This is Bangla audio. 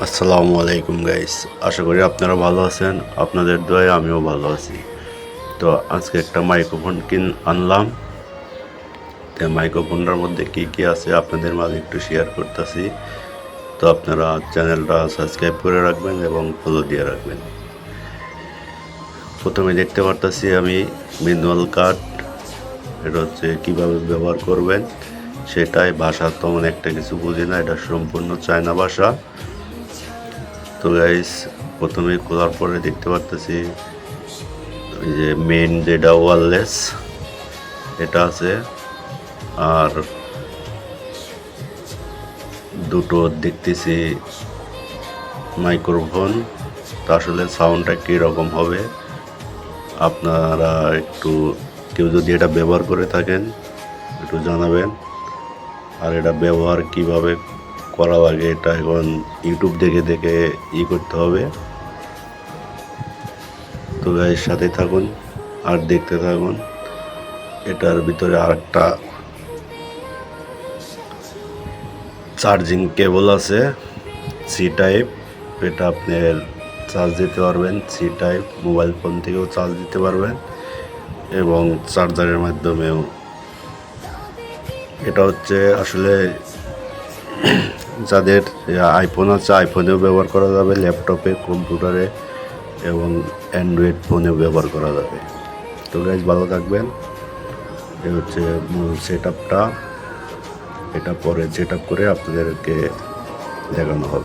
আসসালামু আলাইকুম গাইস, আশা করি আপনারা ভালো আছেন। আপনাদের দোয়ায় আমিও ভালো আছি। তো আজকে একটা মাইক্রোফোন আনলাম। তো মাইক্রোফোনটার মধ্যে কি কি আছে আপনাদের মাঝে একটু শেয়ার করতেছি। তো আপনারা চ্যানেলটা সাবস্ক্রাইব করে রাখবেন এবং ফলো দিয়ে রাখবেন। প্রথমে দেখতে পারতেছি আমি ম্যানুয়াল কাট, এটা হচ্ছে কীভাবে ব্যবহার করবেন সেটাই। ভাষা তেমন একটা কিছু বুঝি না, এটা সম্পূর্ণ চায়না ভাষা। তো গাইস, প্রথমে খোলার পরে দেখতে পারতেছি যে মেইন যেটা ওয়্যারলেস এটা আছে, আর দুটো দেখতেছি মাইক্রোফোন। তো আসলে সাউন্ডটা কীরকম হবে আপনারা একটু, কেউ যদি এটা ব্যবহার করে থাকেন একটু জানাবেন। আর এটা ব্যবহার কিভাবে করা লাগে এটা এখন ইউটিউব দেখে দেখে করতে হবে। তো এর সাথে থাকুন আর দেখতে থাকুন। এটার ভিতরে আরেকটা চার্জিং কেবল আছে, সি টাইপ। এটা আপনার চার্জ দিতে পারবেন, সি টাইপ। মোবাইল ফোন থেকেও চার্জ দিতে পারবেন এবং চার্জারের মাধ্যমেও। এটা হচ্ছে আসলে যাদের আইফোন আছে আইফোনেও ব্যবহার করা যাবে, ল্যাপটপে, কম্পিউটারে এবং অ্যান্ড্রয়েড ফোনেও ব্যবহার করা যাবে। তো গাইজ, ভালো থাকবেন। এ হচ্ছে মূল সেট আপটা। এটা পরে সেট আপ করে আপনাদেরকে দেখানো হবে।